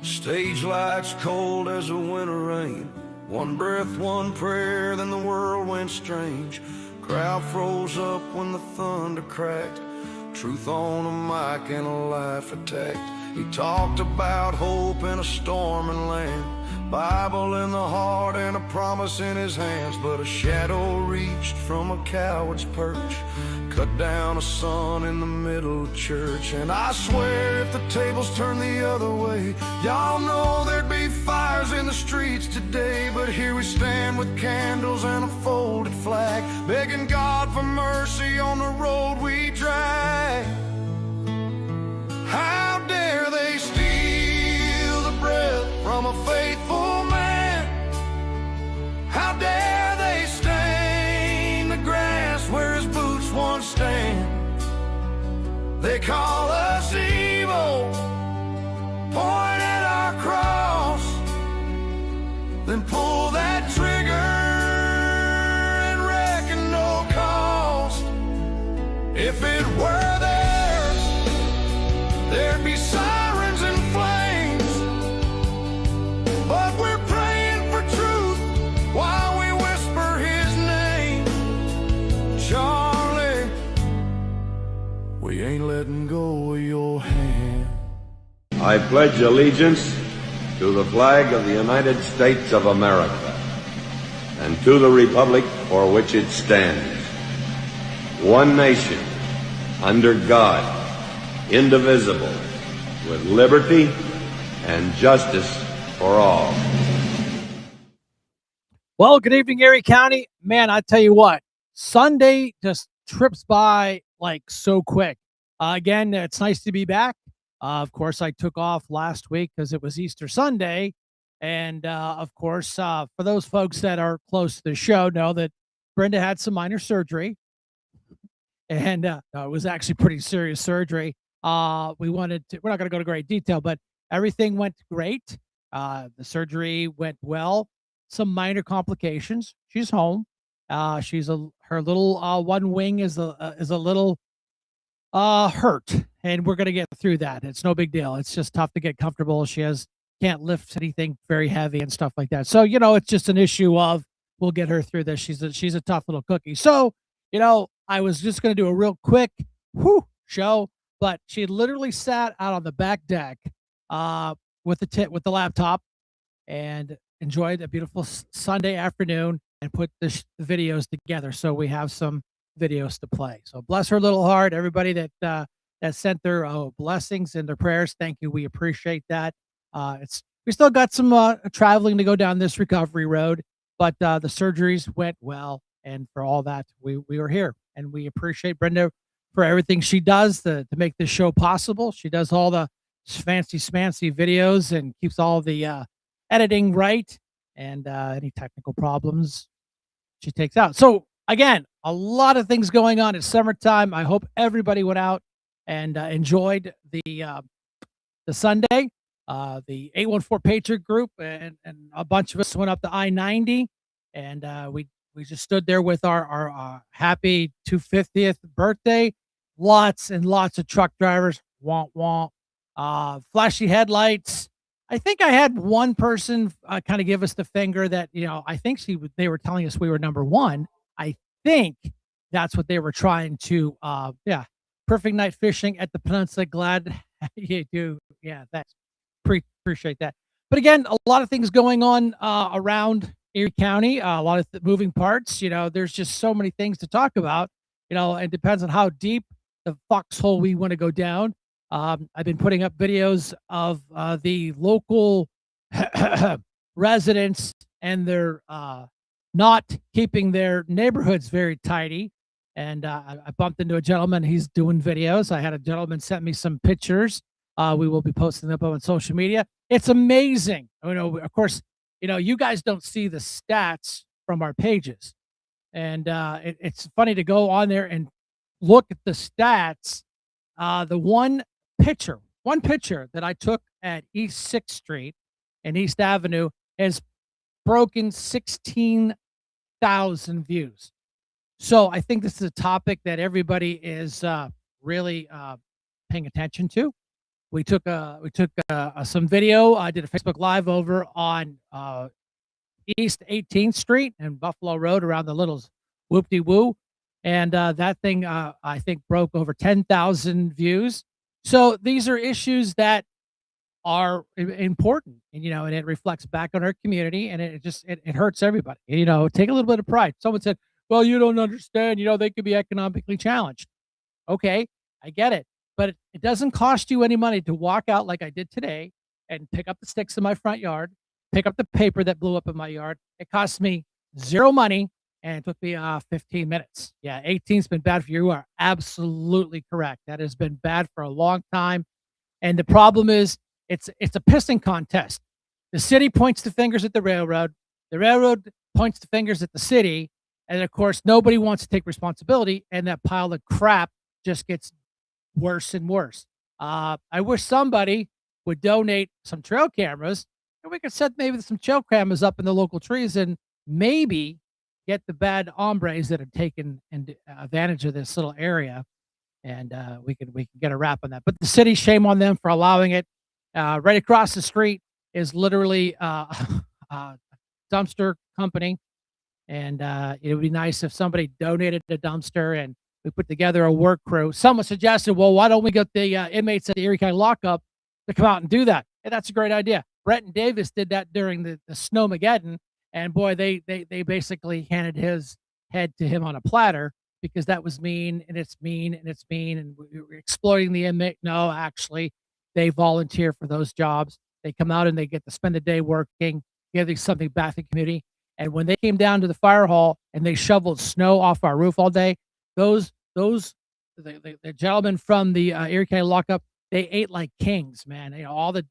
Stage lights cold as a winter rain. One breath, one prayer, then the world went strange. Crowd froze up when the thunder cracked. Truth on a mic and a life attacked. He talked about hope in a storming land, Bible in the heart and a promise in his hands. But a shadow reached from a coward's perch, cut down a sun in the middle of church. And I swear if the tables turned the other way, y'all know there'd be fires in the streets today. But here we stand with candles and a folded flag, begging God for mercy on the road we drag. How dare they steal the breath from a faithful man? How dare they stain the grass where his boots once stand? They call us evil, point at our cross, then pull that trigger and reckon no cost. If it were theirs, there'd be sirens and flames, but we're praying for truth while we whisper his name. Charlie, we ain't letting go of your hand. I pledge allegiance to the flag of the United States of America and to the republic for which it stands, one nation, under God, indivisible, with liberty and justice for all. Well, good evening, Erie County. Man, I tell you what, Sunday just trips by like so quick. Again, it's nice to be back. Of course, I took off last week because it was Easter Sunday. And of course, for those folks that are close to the show know that Brenda had some minor surgery. And it was actually pretty serious surgery. We're not going to go to great detail, but everything went great. The surgery went well. Some minor complications. She's home. Her little one wing is a little hurt, and we're going to get through that. It's no big deal. It's just tough to get comfortable. She has can't lift anything very heavy and stuff like that. So, it's just an issue of we'll get her through this. She's a tough little cookie. So, I was just going to do a real quick show, but she literally sat out on the back deck uh, with the laptop and enjoyed a beautiful Sunday afternoon and put the videos together. So we have some videos to play. So bless her little heart. Everybody that sent their blessings and their prayers, thank you. We appreciate that. We still got some traveling to go down this recovery road, but the surgeries went well, and for all that, we were here, and we appreciate Brenda for everything she does to make this show possible. She does all the fancy smancy videos and keeps all the editing right, and any technical problems she takes out. So again, a lot of things going on. It's summertime. I hope everybody went out and enjoyed the Sunday. The 814 Patriot Group and a bunch of us went up to I-90, and we just stood there with our happy 250th birthday. Lots and lots of truck drivers, womp womp, flashy headlights. I think I had one person kind of give us the finger that, I think they were telling us we were number one. I think that's what they were trying to, yeah. Perfect night fishing at the Peninsula. Glad you do. Yeah, thanks. Appreciate that. But again, a lot of things going on around Erie County, a lot of moving parts. There's just so many things to talk about. It depends on how deep the foxhole we want to go down. I've been putting up videos of the local residents and their not keeping their neighborhoods very tidy. And I bumped into a gentleman. He's doing videos. I had a gentleman send me some pictures. We will be posting them up on social media. It's amazing. Of course, you guys don't see the stats from our pages. And it's funny to go on there and look at the stats. The one picture that I took at East 6th Street and East Avenue has broken 16,000 views. So I think this is a topic that everybody is really paying attention to. We took some video. I did a Facebook Live over on East 18th Street and Buffalo Road around the little whoop-de-woo. And that thing, I think, broke over 10,000 views. So these are issues that are important, and it reflects back on our community, and it hurts everybody. Take a little bit of pride. Someone said, well, you don't understand, they could be economically challenged. Okay, I get it. But it doesn't cost you any money to walk out like I did today and pick up the sticks in my front yard, pick up the paper that blew up in my yard. It cost me zero money, and it took me 15 minutes. Yeah, 18's been bad for you. You are absolutely correct. That has been bad for a long time. And the problem is it's a pissing contest. The city points the fingers at the railroad points the fingers at the city. And of course, nobody wants to take responsibility, and that pile of crap just gets worse and worse. I wish somebody would donate some trail cameras, and we could set maybe some trail cameras up in the local trees and maybe get the bad hombres that have taken advantage of this little area, and we can get a wrap on that. But the city, shame on them for allowing it. Right across the street is literally a dumpster company, and it would be nice if somebody donated a dumpster and we put together a work crew. Someone suggested, well, why don't we get the inmates at the Erie County lockup to come out and do that? And that's a great idea. Brett and Davis did that during the Snowmageddon, and boy, they basically handed his head to him on a platter because that was mean, and it's mean, and it's mean, and we're exploiting the inmate. No, actually, they volunteer for those jobs. They come out and they get to spend the day working, giving something back to the community. And when they came down to the fire hall and they shoveled snow off our roof all day, the gentlemen from the Erie County lockup, they ate like kings, man. All the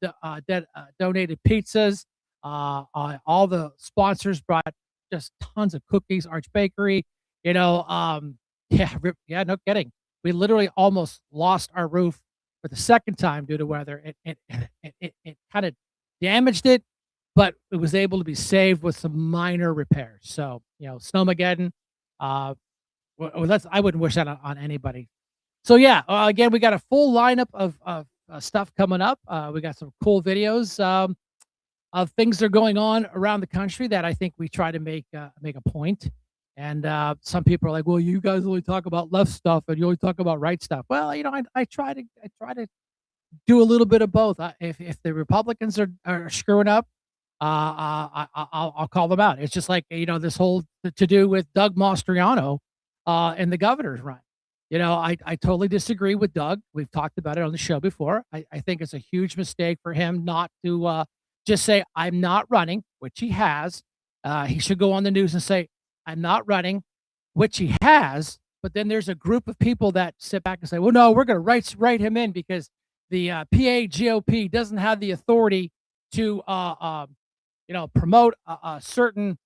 donated pizzas, all the sponsors brought just tons of cookies. Arch Bakery, yeah, no kidding. We literally almost lost our roof for the second time due to weather. It kind of damaged it, but it was able to be saved with some minor repairs. So Snowmageddon. I wouldn't wish that on anybody. So yeah, again, we got a full lineup of stuff coming up. We got some cool videos. of things that are going on around the country that I think we try to make a point. And some people are like, "Well, you guys only talk about left stuff, and you only talk about right stuff." Well, I try to do a little bit of both. If the Republicans are screwing up, I'll call them out. It's just like this whole to do with Doug Mastriano and the governor's run. I totally disagree with Doug. We've talked about it on the show before. I think it's a huge mistake for him not to just say I'm not running, which he has. He should go on the news and say I'm not running, which he has. But then there's a group of people that sit back and say, well, no, we're going to write him in because the PA GOP doesn't have the authority to promote a certain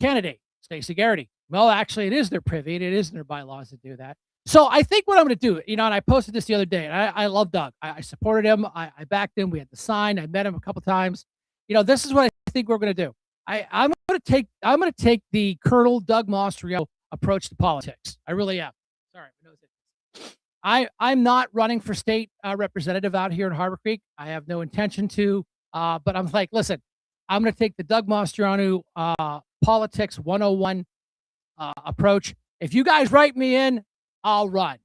candidate, Stacey Garrity. Well, actually, it is their privy, and it is in their bylaws to do that. So I think what I'm going to do, and I posted this the other day, and I love Doug. I supported him. I backed him. We had the sign. I met him a couple times. This is what I think we're going to do. I'm going to take the Colonel Doug Mastriano approach to politics. I really am. Sorry, my nose itches. I'm not running for state representative out here in Harbor Creek. I have no intention to. But I'm like, listen, I'm going to take the Doug Mastriano politics 101 approach. If you guys write me in, I'll run.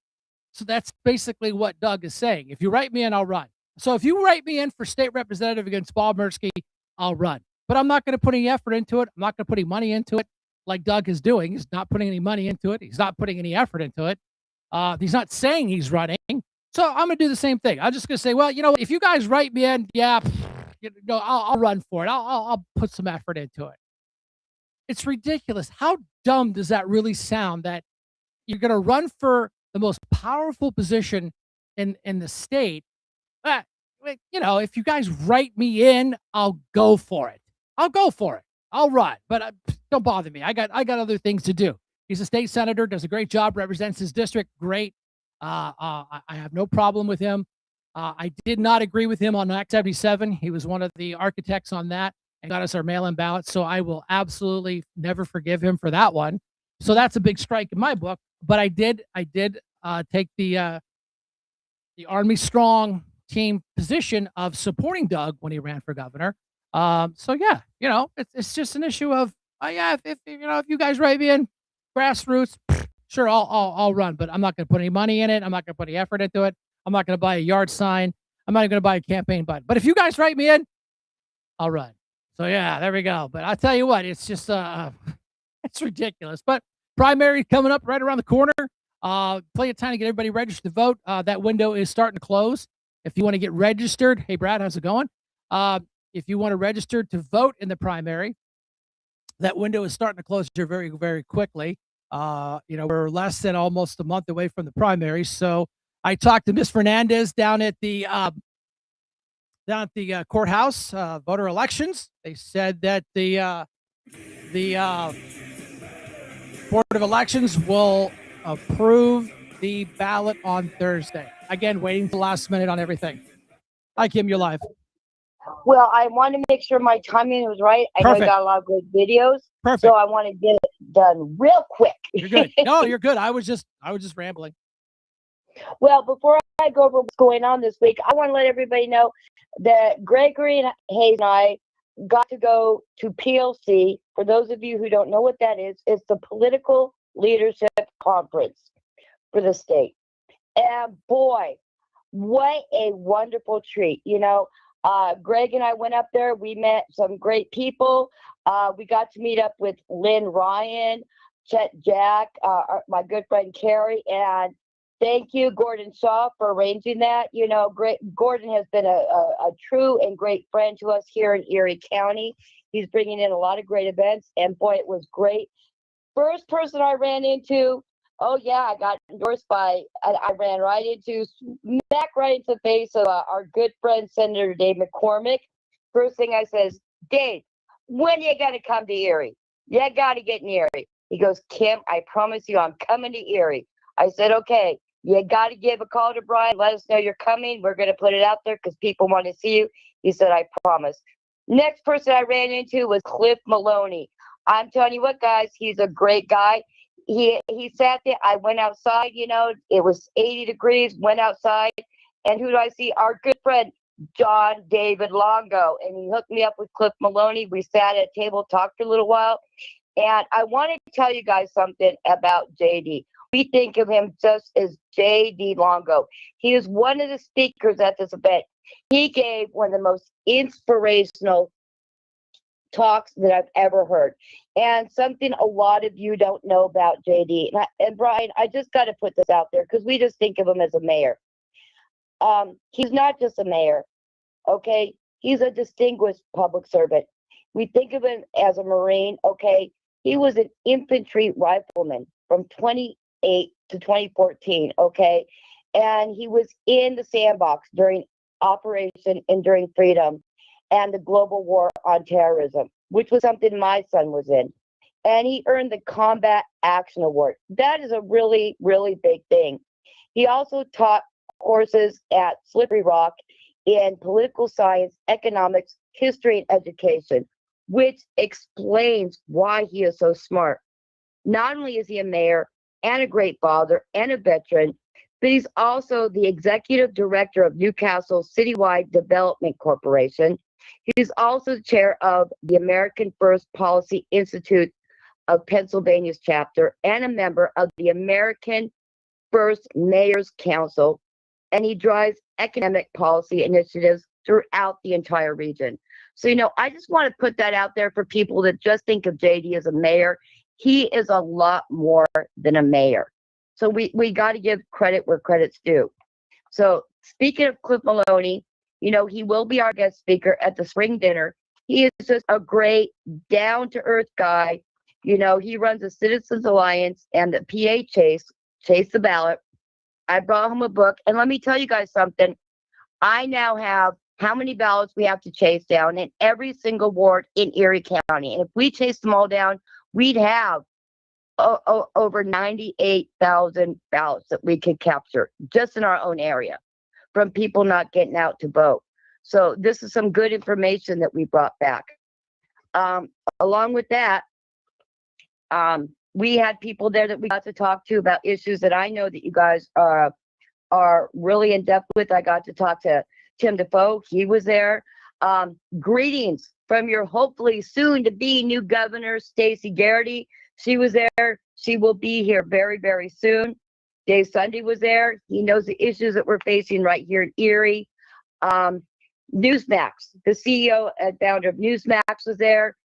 So that's basically what Doug is saying. If you write me in, I'll run. So if you write me in for state representative against Bob Mirsky, I'll run. But I'm not going to put any effort into it. I'm not going to put any money into it like Doug is doing. He's not putting any money into it. He's not putting any effort into it. He's not saying he's running. So I'm going to do the same thing. I'm just going to say, well, if you guys write me in, yeah, I'll run for it. I'll put some effort into it. It's ridiculous. How dumb does that really sound that you're going to run for the most powerful position in the state? If you guys write me in, I'll go for it. I'll go for it. I'll run, but don't bother me. I got other things to do. He's a state senator, does a great job, represents his district. Great. I have no problem with him. I did not agree with him on Act 77. He was one of the architects on that and got us our mail-in ballots. So I will absolutely never forgive him for that one. So that's a big strike in my book. But I did take the Army Strong team position of supporting Doug when he ran for governor. So yeah, it's just an issue of if you guys write me in, grassroots, sure, I'll run, but I'm not going to put any money in it. I'm not going to put any effort into it. I'm not going to buy a yard sign. I'm not even going to buy a campaign button. But if you guys write me in, I'll run. So yeah, there we go. But I'll tell you what, it's just it's ridiculous. But primary coming up right around the corner. Plenty of time to get everybody registered to vote. That window is starting to close. If you want to get registered, hey Brad, how's it going? If you want to register to vote in the primary, that window is starting to close here very, very quickly. We're less than almost a month away from the primary. So I talked to Miss Fernandez down at the courthouse, voter elections. They said that the Board of Elections will approve the ballot on Thursday. Again, waiting for the last minute on everything. Hi, Kim, you're live. Well, I want to make sure my timing was right. I know I got a lot of good videos. Perfect. So I want to get it done real quick. You're good. No, you're good. I was just rambling. Well, before I go over what's going on this week, I want to let everybody know that Gregory and Hayes and I got to go to PLC. For those of you who don't know what that is, it's the Political Leadership Conference for the state. And boy, what a wonderful treat. Greg and I went up there. We met some great people. We got to meet up with Lynn Ryan, Chet Jack, my good friend Carrie, and thank you, Gordon Shaw, for arranging that. Gordon has been a true and great friend to us here in Erie County. He's bringing in a lot of great events, and boy, it was great. First person I ran into, oh yeah, I got endorsed by, I ran right into, smack right into the face of our good friend, Senator Dave McCormick. First thing I says, Dave, when you got to come to Erie? You got to get in Erie. He goes, Kim, I promise you I'm coming to Erie. I said, okay, you got to give a call to Brian. Let us know you're coming. We're going to put it out there because people want to see you. He said, I promise. Next person I ran into was Cliff Maloney. I'm telling you what, guys, he's a great guy. He sat there. I went outside, it was 80 degrees, went outside. And who do I see? Our good friend, John David Longo, and he hooked me up with Cliff Maloney. We sat at a table, talked for a little while, and I want to tell you guys something about JD. We think of him just as JD Longo. He is one of the speakers at this event. He gave one of the most inspirational talks that I've ever heard. And something a lot of you don't know about JD. And Brian, I just got to put this out there because we just think of him as a mayor. He's not just a mayor, okay? He's a distinguished public servant. We think of him as a Marine, okay? He was an infantry rifleman from 28 to 2014, okay? And he was in the sandbox during Operation Enduring Freedom and the global war on terrorism, which was something my son was in. And he earned the Combat Action Award. That is a really, really big thing. He also taught courses at Slippery Rock in political science, economics, history, and education, which explains why he is so smart. Not only is he a mayor and a great father and a veteran, but he's also the executive director of Newcastle Citywide Development Corporation. He's also the chair of the American First Policy Institute of Pennsylvania's chapter and a member of the American First Mayors Council. And he drives economic policy initiatives throughout the entire region. So, I just want to put that out there for people that just think of JD as a mayor. He is a lot more than a mayor. So we got to give credit where credit's due. So speaking of Cliff Maloney, he will be our guest speaker at the spring dinner. He is just a great, down-to-earth guy. He runs the Citizens Alliance and the PA Chase the Ballot. I brought him a book. And let me tell you guys something. I now have how many ballots we have to chase down in every single ward in Erie County. And if we chase them all down, we'd have over 98,000 ballots that we could capture just in our own area from people not getting out to vote. So this is some good information that we brought back. Along with that, we had people there that we got to talk to about issues that I know that you guys are really in depth with. I got to talk to Tim Defoe. He was there. Greetings from your hopefully soon to be new governor, Stacey Garrity. She was there. She will be here very, very soon. Dave Sunday was there. He knows the issues that we're facing right here in Erie. Newsmax, the CEO and founder of Newsmax was there.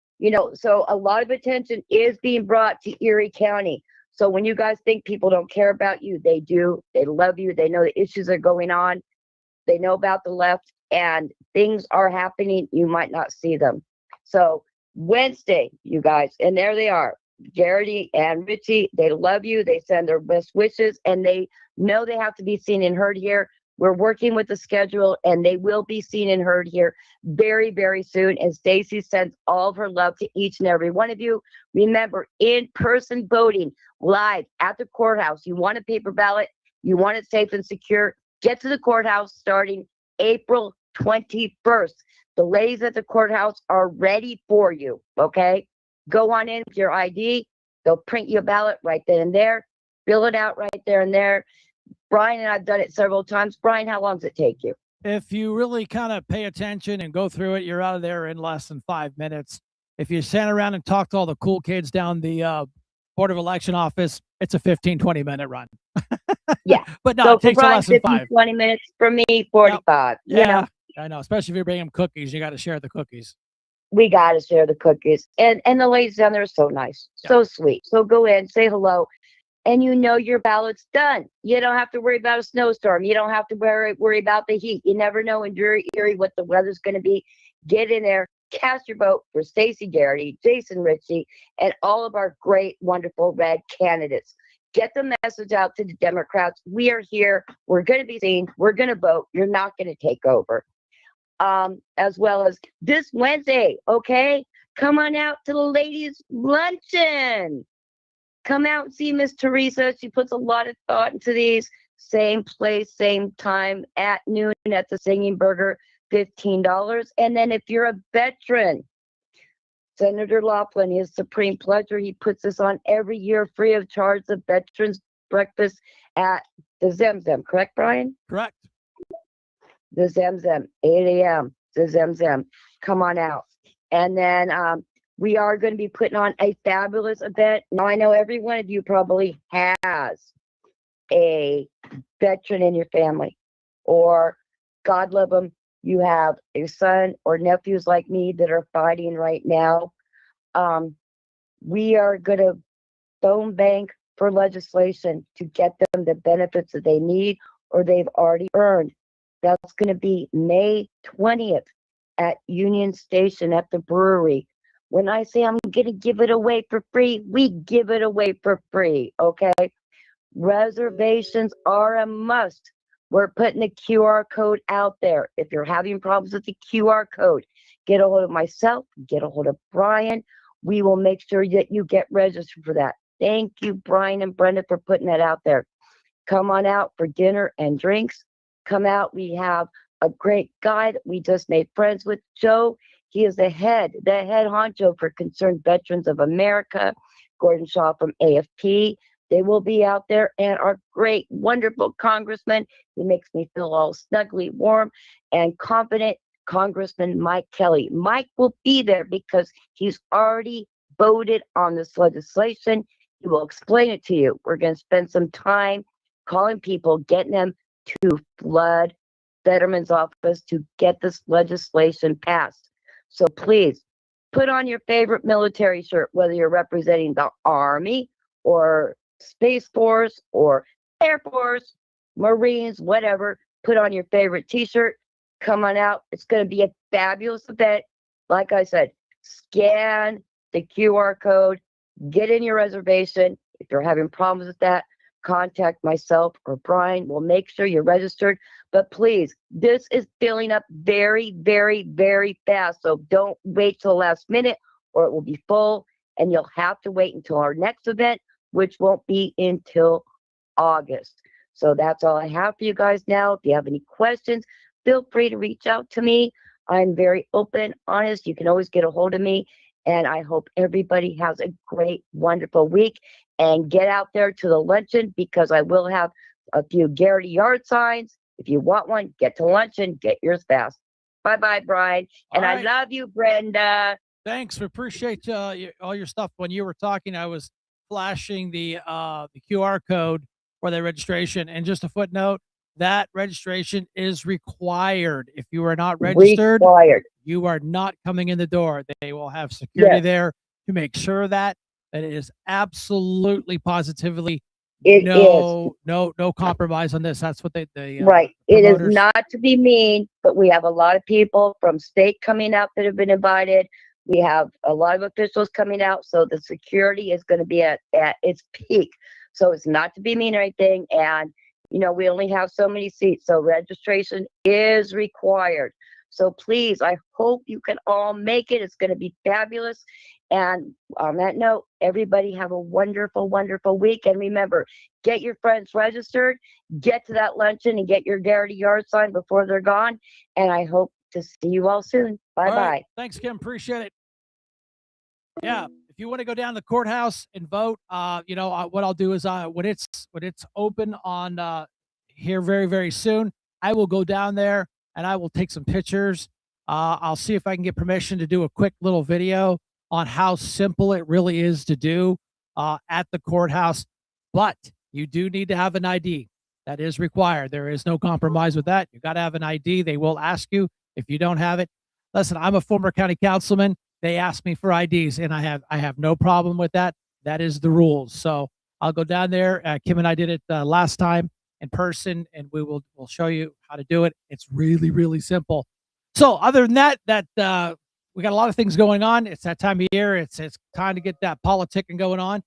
So a lot of attention is being brought to Erie County. So when you guys think people don't care about you, they do. They love you. They know the issues are going on. They know about the left and things are happening. You might not see them. So Wednesday, you guys, and there they are. Garrity and Richie, they love you. They send their best wishes and they know they have to be seen and heard here. We're working with the schedule and they will be seen and heard here very, very soon. And Stacey sends all of her love to each and every one of you. Remember, in-person voting live at the courthouse. You want a paper ballot. You want it safe and secure. Get to the courthouse starting April 21st. The ladies at the courthouse are ready for you, okay? Go on in with your ID. They'll print you a ballot right then and there. Fill it out right there and there. Brian and I've done it several times. Brian, how long does it take you? If you really kind of pay attention and go through it, you're out of there in less than 5 minutes. If you stand around and talk to all the cool kids down the Board of Election office, it's a 15, 20-minute run. Yeah. But no, so it takes Brian, less than 5. 20 minutes. For me, 45. Yeah, I know. Especially if you're bringing them cookies, you got to share the cookies. We got to share the cookies. And the ladies down there are so nice, so sweet. So go in, say hello, and your ballot's done. You don't have to worry about a snowstorm. You don't have to worry about the heat. You never know in Erie what the weather's going to be. Get in there, cast your vote for Stacey Garrity, Jason Ritchie, and all of our great, wonderful red candidates. Get the message out to the Democrats. We are here. We're going to be seen. We're going to vote. You're not going to take over. As well as this Wednesday, okay? Come on out to the ladies' luncheon. Come out and see Miss Teresa. She puts a lot of thought into these. Same place, same time at noon at the Singing Burger, $15. And then if you're a veteran, Senator Laughlin, his supreme pleasure, he puts this on every year free of charge, the Veterans Breakfast at the Zem Zem. Correct, Brian? Correct. the Zemzem, 8 a.m., the Zemzem. Come on out. And then we are going to be putting on a fabulous event. Now, I know every one of you probably has a veteran in your family, or God love them, you have a son or nephews like me that are fighting right now. We are going to phone bank for legislation to get them the benefits that they need or they've already earned. That's going to be May 20th at Union Station at the brewery. When I say I'm going to give it away for free, we give it away for free, okay? Reservations are a must. We're putting the QR code out there. If you're having problems with the QR code, get a hold of myself, get a hold of Brian. We will make sure that you get registered for that. Thank you, Brian and Brenda, for putting that out there. Come on out for dinner and drinks. Come out. We have a great guy that we just made friends with, Joe. He is the head honcho for Concerned Veterans of America, Gordon Shaw from AFP. They will be out there, and our great, wonderful congressman. He makes me feel all snugly warm and confident, Congressman Mike Kelly. Mike will be there because he's already voted on this legislation. He will explain it to you. We're going to spend some time calling people, getting them to flood Veterans Office to get this legislation passed. So please put on your favorite military shirt, whether you're representing the Army or Space Force or Air Force, Marines, whatever. Put on your favorite t-shirt. Come on out. It's going to be a fabulous event. Like I said, scan the QR code, get in your reservation. If you're having problems with that, contact myself or Brian. We'll make sure you're registered. But please, this is filling up very, very, very fast. So don't wait till the last minute or it will be full and you'll have to wait until our next event, which won't be until August. So that's all I have for you guys now. If you have any questions, feel free to reach out to me. I'm very open, honest. You can always get a hold of me. And I hope everybody has a great, wonderful week. And get out there to the luncheon because I will have a few Garrity yard signs. If you want one, get to luncheon, get yours fast. Bye-bye, Brian. And All right. I love you, Brenda. Thanks. We appreciate all your stuff. When you were talking, I was flashing the QR code for the registration. And just a footnote, that registration is required. If you are not registered, you are not coming in the door. They will have security there to make sure that it is absolutely positively no compromise on this. That's what they right. It is promoters. not to be mean, but we have a lot of people from state coming out that have been invited. We have a lot of officials coming out, so the security is going to be at its peak. So it's not to be mean or anything. And, you know, we only have so many seats, so registration is required. So please, I hope you can all make it. It's going to be fabulous. And on that note, everybody have a wonderful, wonderful week. And remember, get your friends registered, get to that luncheon and get your Garrity yard sign before they're gone. And I hope to see you all soon. Bye-bye. All right. Thanks, Kim. Appreciate it. Yeah. If you want to go down to the courthouse and vote, what I'll do is when it's open on here very, very soon, I will go down there and I will take some pictures. I'll see if I can get permission to do a quick little video on how simple it really is to do at the courthouse. But you do need to have an ID. That is required. There is no compromise with that. You got to have an ID. They will ask you if you don't have it. Listen, I'm a former county councilman. They ask me for IDs, and I have no problem with that. That is the rules. So I'll go down there. Kim and I did it last time in person, and we'll show you how to do it. It's really, really simple. So other than that, we got a lot of things going on. It's that time of year. It's time to get that politicking going on.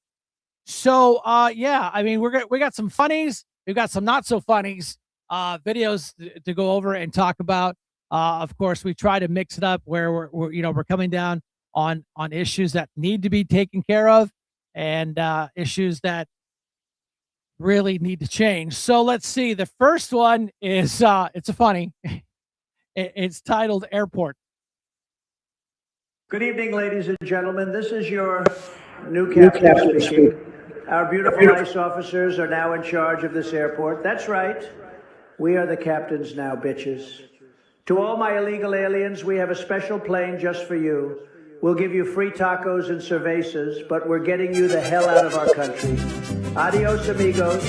So yeah, I mean, we got some funnies. We've got some not so funnies videos to go over and talk about. Of course, we try to mix it up where we're coming down on issues that need to be taken care of and issues that really need to change. So let's see. The first one is it's a funny. It's titled Airport. Good evening, ladies and gentlemen. This is your new captain speaking. Our beautiful ICE officers are now in charge of this airport. That's right. We are the captains now, bitches. To all my illegal aliens, we have a special plane just for you. We'll give you free tacos and cervezas, but we're getting you the hell out of our country. Adios, amigos.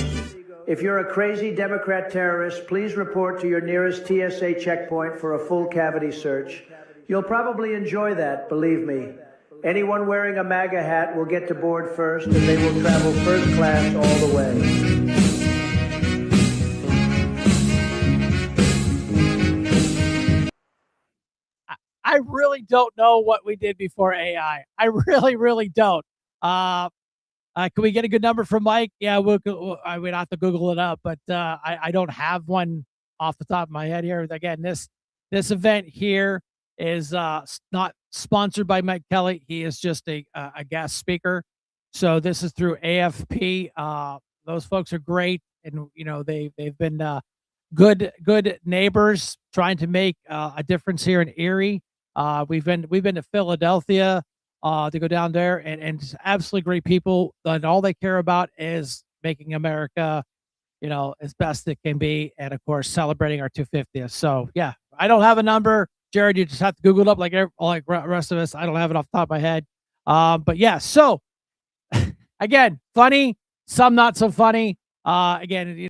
If you're a crazy Democrat terrorist, please report to your nearest TSA checkpoint for a full cavity search. You'll probably enjoy that, believe me. Anyone wearing a MAGA hat will get to board first, and they will travel first class all the way. I really don't know what we did before AI. I really, really don't. Can we get a good number from Mike? Yeah, I would have to Google it up, but I don't have one off the top of my head here. Again, this event here is not sponsored by Mike Kelly. He is just a guest speaker. So this is through AFP. Those folks are great, and they've been good neighbors trying to make a difference here in Erie. We've been to Philadelphia to go down there, and just absolutely great people. And all they care about is making America, as best it can be, and of course celebrating our 250th. So yeah, I don't have a number, Jared. You just have to Google it up like the rest of us. I don't have it off the top of my head. But yeah, so again, funny, some not so funny. Again,